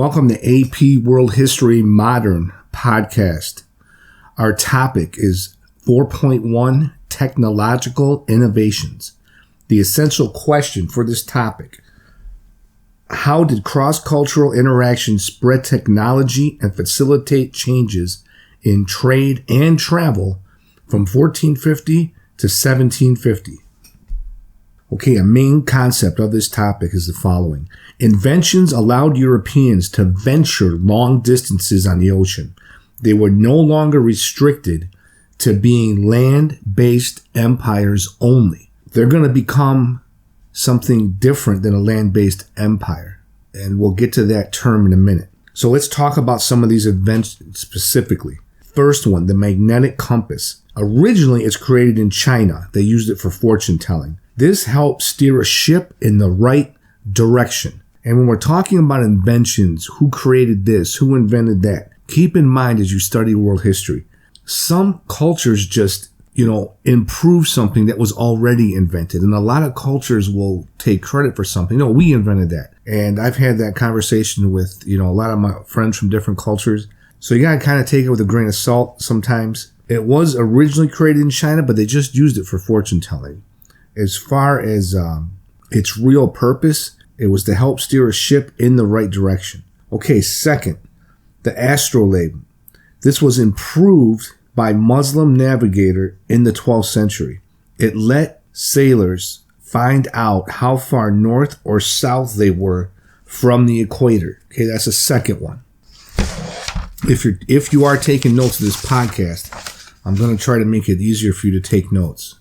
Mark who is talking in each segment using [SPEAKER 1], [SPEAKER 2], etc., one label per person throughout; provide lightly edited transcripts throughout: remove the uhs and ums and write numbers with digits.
[SPEAKER 1] Welcome to AP World History Modern podcast. Our topic is 4.1 Technological Innovations. The essential question for this topic: how did cross-cultural interaction spread technology and facilitate changes in trade and travel from 1450 to 1750? Okay, a main concept of this topic is the following. Inventions allowed Europeans to venture long distances on the ocean. They were no longer restricted to being land-based empires only. They're going to become something different than a land-based empire. And we'll get to that term in a minute. So let's talk about some of these inventions specifically. First one, the magnetic compass. Originally, it's created in China. They used it for fortune telling. This helps steer a ship in the right direction. And when we're talking about inventions, who created this, who invented that, keep in mind as you study world history, some cultures just, improve something that was already invented. And a lot of cultures will take credit for something. No, we invented that. And I've had that conversation with, a lot of my friends from different cultures. So you got to kind of take it with a grain of salt sometimes. It was originally created in China, but they just used it for fortune telling. As far as its real purpose, it was to help steer a ship in the right direction. Okay, second, the astrolabe. This was improved by Muslim navigator in the 12th century. It let sailors find out how far north or south they were from the equator. Okay, that's the second one. If you are taking notes of this podcast, I'm going to try to make it easier for you to take notes.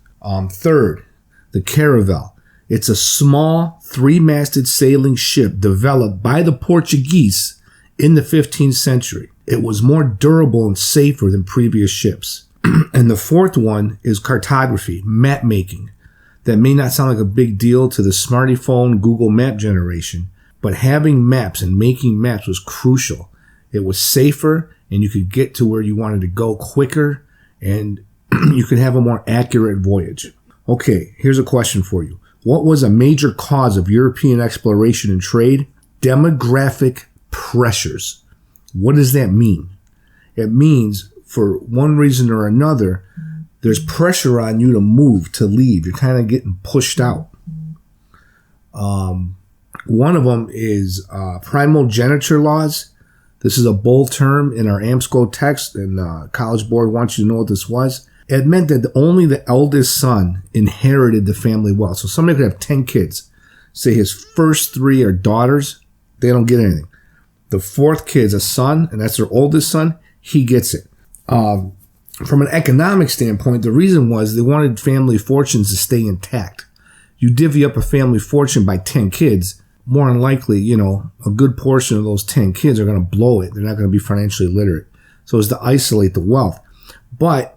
[SPEAKER 1] Third, the Caravel. It's a small three-masted sailing ship developed by the Portuguese in the 15th century. It was more durable and safer than previous ships. And the fourth one is cartography, map making. That may not sound like a big deal to the smartphone Google Map generation, but having maps and making maps was crucial. It was safer, and you could get to where you wanted to go quicker, and you could have a more accurate voyage. Okay, here's a question for you. What was a major cause of European exploration and trade? Demographic pressures. What does that mean? It means, for one reason or another, there's pressure on you to move, to leave. You're kind of getting pushed out. One of them is primogeniture laws. This is a bold term in our AMSCO text, and College Board wants you to know what this was. It meant that only the eldest son inherited the family wealth. So somebody could have 10 kids. Say his first 3 are daughters. They don't get anything. The fourth kid's a son, and that's their oldest son. He gets it. From an economic standpoint, the reason was they wanted family fortunes to stay intact. You divvy up a family fortune by 10 kids, more than likely, a good portion of those 10 kids are going to blow it. They're not going to be financially literate. So it's to isolate the wealth. But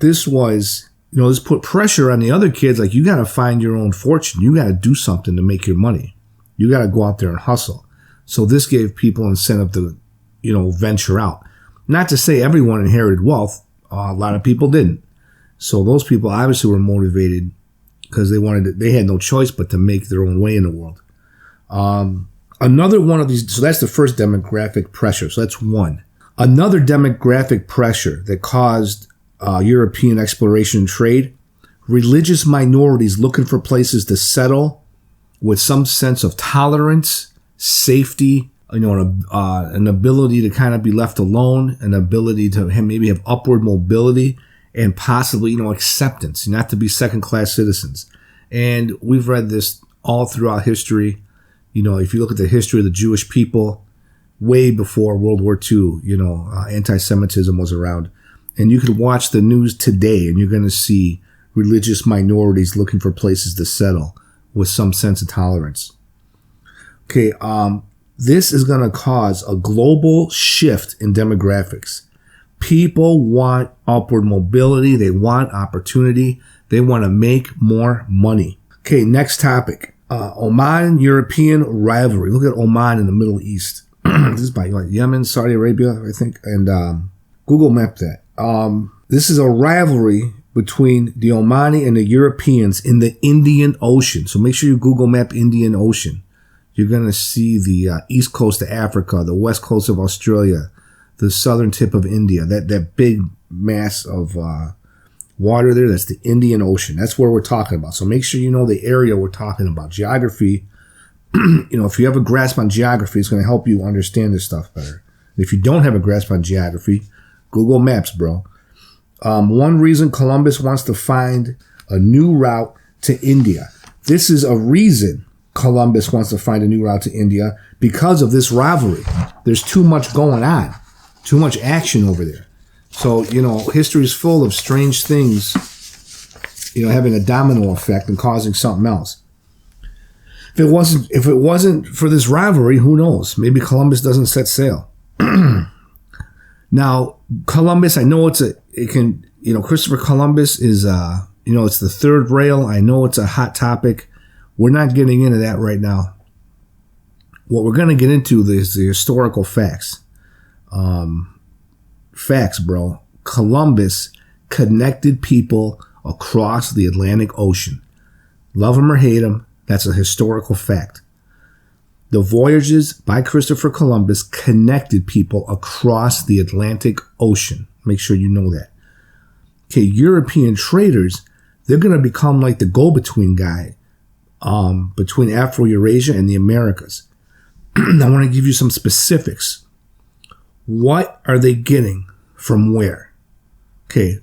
[SPEAKER 1] this was, this put pressure on the other kids. Like, you got to find your own fortune. You got to do something to make your money. You got to go out there and hustle. So this gave people incentive to, venture out. Not to say everyone inherited wealth. A lot of people didn't. So those people obviously were motivated because they had no choice but to make their own way in the world. Another one of these, so that's the first demographic pressure. So that's one. Another demographic pressure that caused European exploration and trade, religious minorities looking for places to settle with some sense of tolerance, safety, an ability to kind of be left alone, an ability to maybe have upward mobility, and possibly, acceptance, not to be second-class citizens. And we've read this all throughout history. If you look at the history of the Jewish people, way before World War II, anti-Semitism was around. And you could watch the news today and you're going to see religious minorities looking for places to settle with some sense of tolerance. Okay, this is going to cause a global shift in demographics. People want upward mobility. They want opportunity. They want to make more money. Okay, next topic. Oman-European rivalry. Look at Oman in the Middle East. This is by Yemen, Saudi Arabia, I think. And Google Map that. This is a rivalry between the Omani and the Europeans in the Indian Ocean. So make sure you Google Map Indian Ocean. You're going to see the east coast of Africa, the west coast of Australia, the southern tip of India, that big mass of water there. That's the Indian Ocean. That's where we're talking about. So make sure you know the area we're talking about. Geography, if you have a grasp on geography, it's going to help you understand this stuff better. If you don't have a grasp on geography, Google Maps, bro. One reason Columbus wants to find a new route to India. This is a reason Columbus wants to find a new route to India, because of this rivalry. There's too much going on, too much action over there. So, history is full of strange things, having a domino effect and causing something else. If it wasn't for this rivalry, who knows? Maybe Columbus doesn't set sail. Now, Columbus, I know Christopher Columbus is, it's the third rail. I know it's a hot topic. We're not getting into that right now. What we're going to get into is the historical facts. Facts, bro. Columbus connected people across the Atlantic Ocean. Love him or hate him, that's a historical fact. The voyages by Christopher Columbus connected people across the Atlantic Ocean. Make sure you know that. Okay, European traders, they're going to become like the go-between guy between Afro-Eurasia and the Americas. I want to give you some specifics. What are they getting from where? Okay,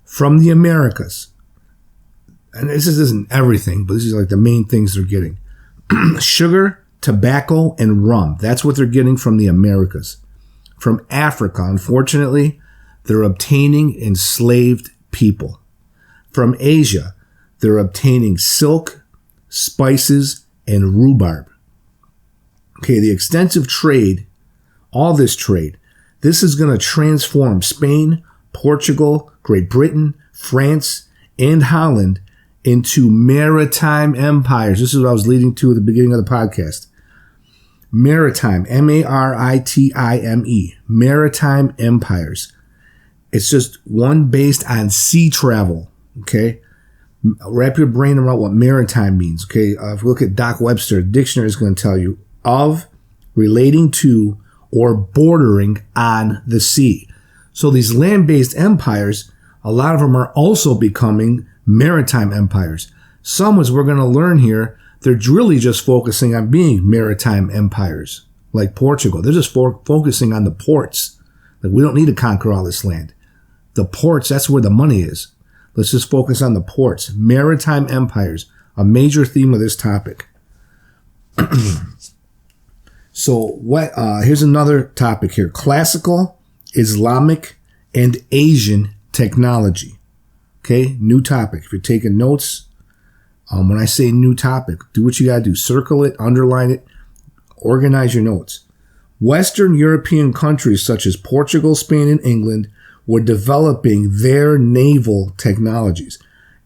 [SPEAKER 1] from the Americas. And this isn't everything, but this is like the main things they're getting. Sugar, tobacco, and rum. That's what they're getting from the Americas. From Africa, unfortunately, they're obtaining enslaved people. From Asia, they're obtaining silk, spices, and rhubarb. Okay, the extensive trade, all this trade, this is going to transform Spain, Portugal, Great Britain, France, and Holland into maritime empires. This is what I was leading to at the beginning of the podcast. Maritime, M-A-R-I-T-I-M-E, maritime empires. It's just one based on sea travel, okay? Wrap your brain around what maritime means, okay? If you look at Doc Webster, the dictionary is going to tell you of, relating to, or bordering on the sea. So these land-based empires, a lot of them are also becoming maritime empires. Some, as we're going to learn here, they're really just focusing on being maritime empires, like Portugal. They're just focusing on the ports. Like, we don't need to conquer all this land. The ports, that's where the money is. Let's just focus on the ports. Maritime empires, a major theme of this topic. So here's another topic here. Classical, Islamic, and Asian technology. Okay, new topic. If you're taking notes, when I say new topic, do what you got to do. Circle it, underline it, organize your notes. Western European countries such as Portugal, Spain, and England were developing their naval technologies.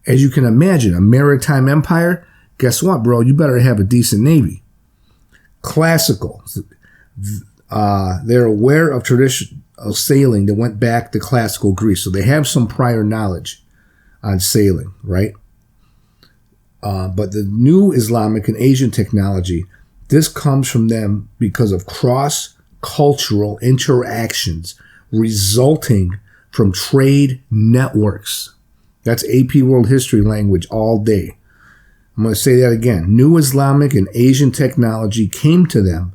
[SPEAKER 1] As you can imagine, a maritime empire, guess what, bro? You better have a decent navy. Classical. They're aware of traditional sailing that went back to classical Greece. So they have some prior knowledge on sailing, right? But the new Islamic and Asian technology, this comes from them because of cross-cultural interactions resulting from trade networks. That's AP World History language all day. I'm going to say that again. New Islamic and Asian technology came to them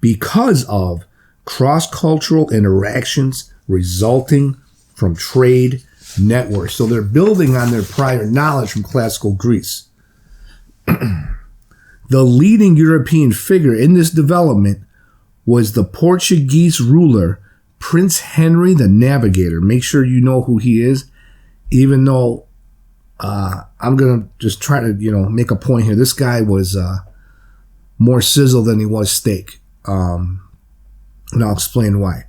[SPEAKER 1] because of cross-cultural interactions resulting from trade networks. So they're building on their prior knowledge from classical Greece. The leading European figure in this development was the Portuguese ruler, Prince Henry the Navigator. Make sure you know who he is, even though I'm going to just try to, make a point here. This guy was more sizzle than he was steak. And I'll explain why.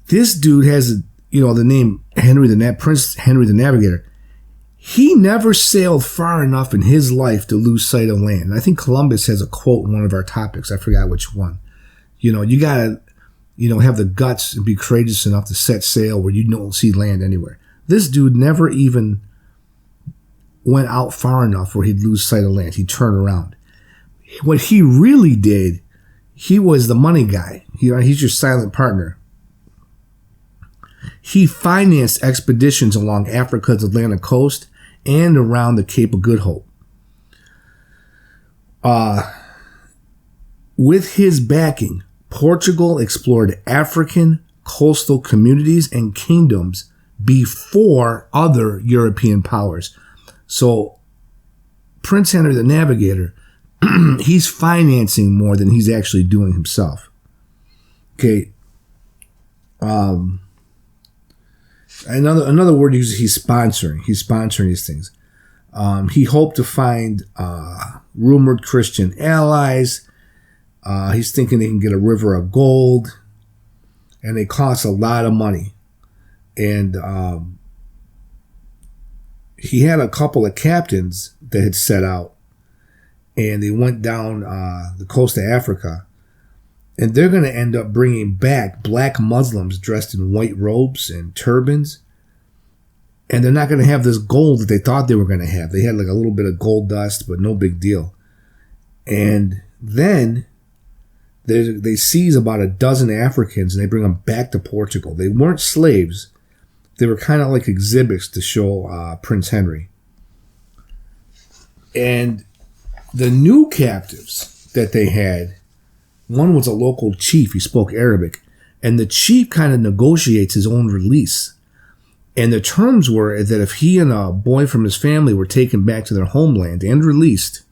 [SPEAKER 1] This dude has, the name Prince Henry the Navigator. He never sailed far enough in his life to lose sight of land. And I think Columbus has a quote in one of our topics. I forgot which one. You got to, have the guts and be courageous enough to set sail where you don't see land anywhere. This dude never even went out far enough where he'd lose sight of land. He'd turn around. What he really did, he was the money guy. He's your silent partner. He financed expeditions along Africa's Atlantic coast and around the Cape of Good Hope. With his backing, Portugal explored African coastal communities and kingdoms before other European powers. So Prince Henry the Navigator, he's financing more than he's actually doing himself. Okay. Another word he's sponsoring. He's sponsoring these things. He hoped to find rumored Christian allies. He's thinking they can get a river of gold, and they cost a lot of money. And he had a couple of captains that had set out, and they went down the coast of Africa, and they're going to end up bringing back black Muslims dressed in white robes and turbans, and they're not going to have this gold that they thought they were going to have. They had like a little bit of gold dust, but no big deal. And then they seize about a dozen Africans, and they bring them back to Portugal. They weren't slaves. They were kind of like exhibits to show Prince Henry. And the new captives that they had, one was a local chief. He spoke Arabic. And the chief kind of negotiates his own release. And the terms were that if he and a boy from his family were taken back to their homeland and released,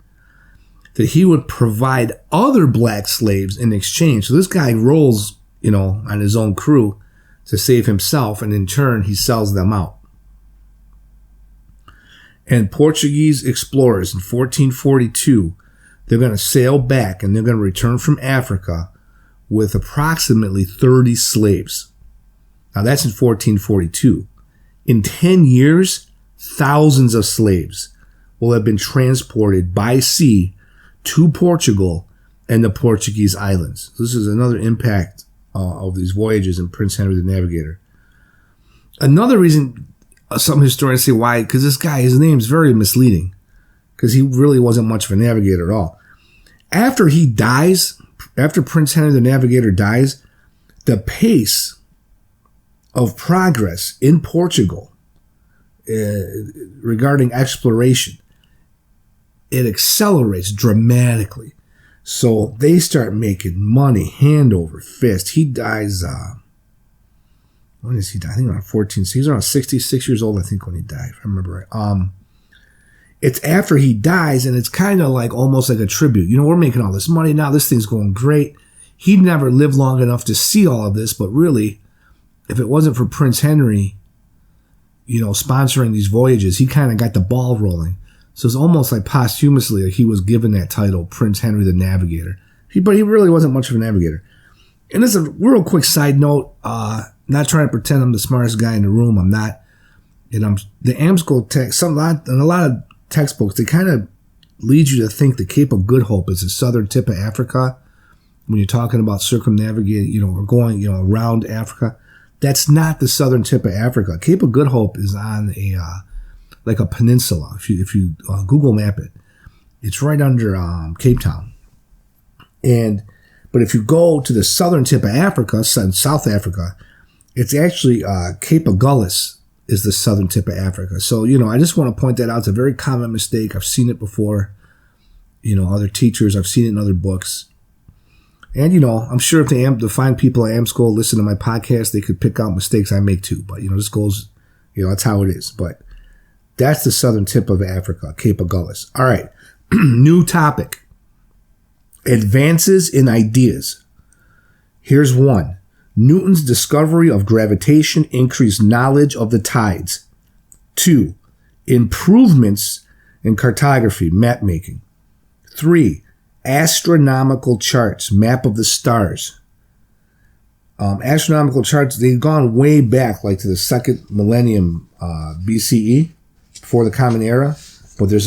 [SPEAKER 1] that he would provide other black slaves in exchange. So this guy rolls, on his own crew to save himself, and in turn, he sells them out. And Portuguese explorers in 1442, they're going to sail back, and they're going to return from Africa with approximately 30 slaves. Now, that's in 1442. In 10 years, thousands of slaves will have been transported by sea to Portugal and the Portuguese islands. This is another impact of these voyages in Prince Henry the Navigator. Another reason some historians say why, because this guy, his name's very misleading, because he really wasn't much of a navigator at all. After he dies, after Prince Henry the Navigator dies, the pace of progress in Portugal regarding exploration, it accelerates dramatically. So they start making money hand over fist. He dies, when does he die? I think around 14. So he's around 66 years old, I think, when he died, if I remember right. It's after he dies, and it's kind of like almost like a tribute. We're making all this money now. This thing's going great. He never lived long enough to see all of this, but really, if it wasn't for Prince Henry, sponsoring these voyages, he kind of got the ball rolling. So it's almost like posthumously he was given that title, Prince Henry the Navigator. But he really wasn't much of a navigator. And as a real quick side note, not trying to pretend I'm the smartest guy in the room. I'm not. And the AMSCO text, and a lot of textbooks, they kind of lead you to think the Cape of Good Hope is the southern tip of Africa. When you're talking about circumnavigating, or going, around Africa. That's not the southern tip of Africa. Cape of Good Hope is on like a peninsula. If you Google map it, it's right under Cape Town. But if you go to the southern tip of Africa, South Africa, it's actually Cape of Gullis is the southern tip of Africa. So I just want to point that out. It's a very common mistake. I've seen it before. Other teachers. I've seen it in other books. And I'm sure if the fine people at AMSCO listen to my podcast, they could pick out mistakes I make too. But this goes, that's how it is. But that's the southern tip of Africa, Cape of Gullis. All right. New topic. Advances in ideas. Here's one. Newton's discovery of gravitation increased knowledge of the tides. 2. Improvements in cartography, map making. 3. Astronomical charts, map of the stars. Astronomical charts, they've gone way back, like to the second millennium BCE, before the Common Era, but there's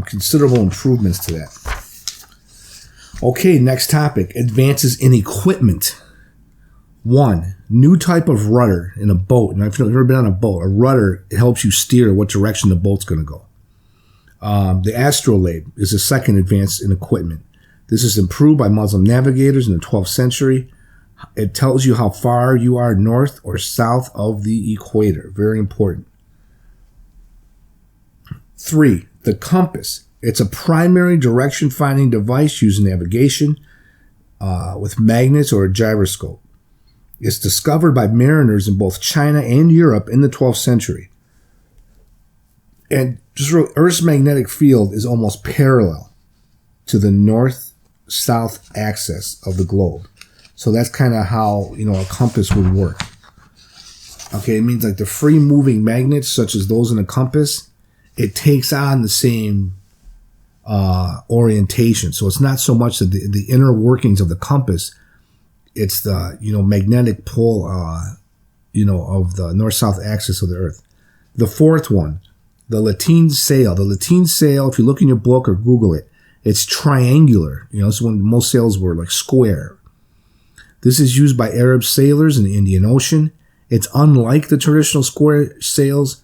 [SPEAKER 1] considerable improvements to that. Okay, next topic, advances in equipment. 1, new type of rudder in a boat. And if you've ever been on a boat, a rudder, it helps you steer what direction the boat's going to go. The astrolabe is the second advance in equipment. This is improved by Muslim navigators in the 12th century. It tells you how far you are north or south of the equator. Very important. 3. The compass. It's a primary direction-finding device used in navigation with magnets or a gyroscope. It's discovered by mariners in both China and Europe in the 12th century. And just Earth's magnetic field is almost parallel to the north-south axis of the globe. So that's kind of how, a compass would work. Okay, it means like the free-moving magnets, such as those in a compass, it takes on the same orientation. So it's not so much the inner workings of the compass. It's the, magnetic pull, of the north-south axis of the Earth. The fourth one, the lateen sail. The lateen sail, if you look in your book or Google it, it's triangular. It's when most sails were like square. This is used by Arab sailors in the Indian Ocean. It's unlike the traditional square sails.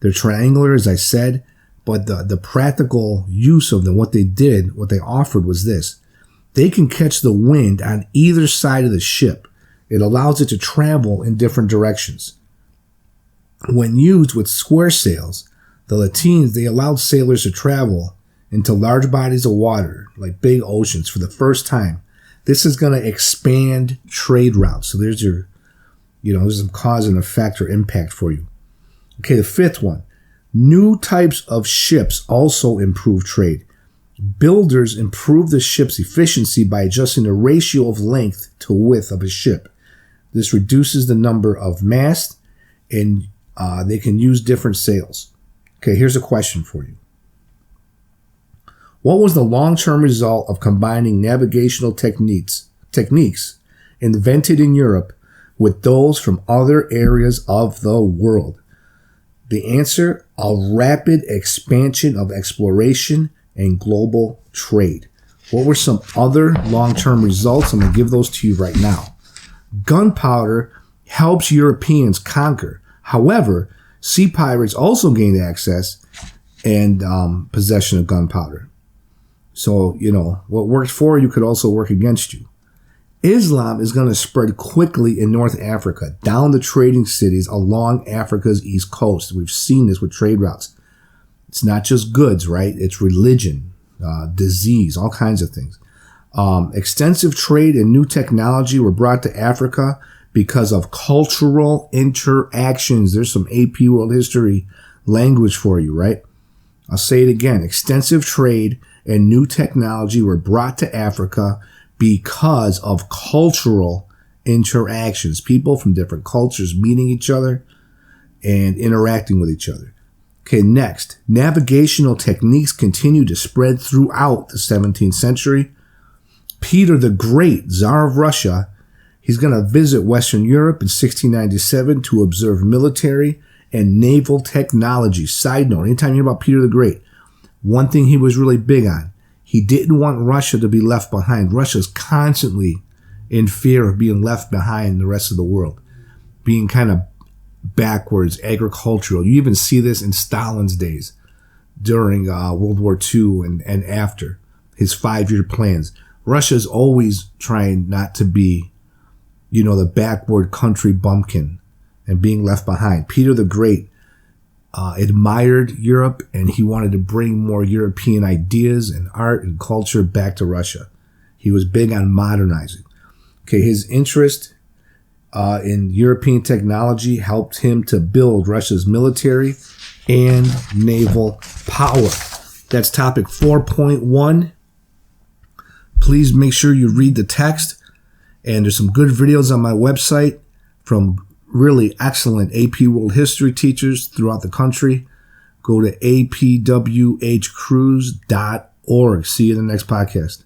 [SPEAKER 1] They're triangular, as I said, but the practical use of them, what they offered was this. They can catch the wind on either side of the ship. It allows it to travel in different directions. When used with square sails, the lateens, they allowed sailors to travel into large bodies of water, like big oceans, for the first time. This is going to expand trade routes. So there's your, there's some cause and effect or impact for you. Okay, the fifth one. New types of ships also improve trade. Builders improve the ship's efficiency by adjusting the ratio of length to width of a ship. This reduces the number of masts, and they can use different sails. Okay, here's a question for you. What was the long-term result of combining navigational techniques invented in Europe with those from other areas of the world? The answer, a rapid expansion of exploration and global trade. What were some other long-term results? I'm going to give those to you right now. Gunpowder helps Europeans conquer. However, sea pirates also gained access and possession of gunpowder. So, what worked for you could also work against you. Islam is going to spread quickly in North Africa, down the trading cities along Africa's east coast. We've seen this with trade routes. It's not just goods, right? It's religion, disease, all kinds of things. Extensive trade and new technology were brought to Africa because of cultural interactions. There's some AP World History language for you, right? I'll say it again. Extensive trade and new technology were brought to Africa because of cultural interactions. People from different cultures meeting each other and interacting with each other. Okay, next. Navigational techniques continue to spread throughout the 17th century. Peter the Great, Tsar of Russia, he's going to visit Western Europe in 1697 to observe military and naval technology. Side note, anytime you hear about Peter the Great, one thing he was really big on, he didn't want Russia to be left behind. Russia's constantly in fear of being left behind the rest of the world, being kind of backwards, agricultural. You even see this in Stalin's days during World War II and after his 5-year plans. Russia's always trying not to be, the backward country bumpkin and being left behind. Peter the Great admired Europe, and he wanted to bring more European ideas and art and culture back to Russia. He was big on modernizing. Okay, his interest in European technology helped him to build Russia's military and naval power. That's topic 4.1. Please make sure you read the text, and there's some good videos on my website from really excellent AP World History teachers throughout the country. Go to apwhcruise.org. See you in the next podcast.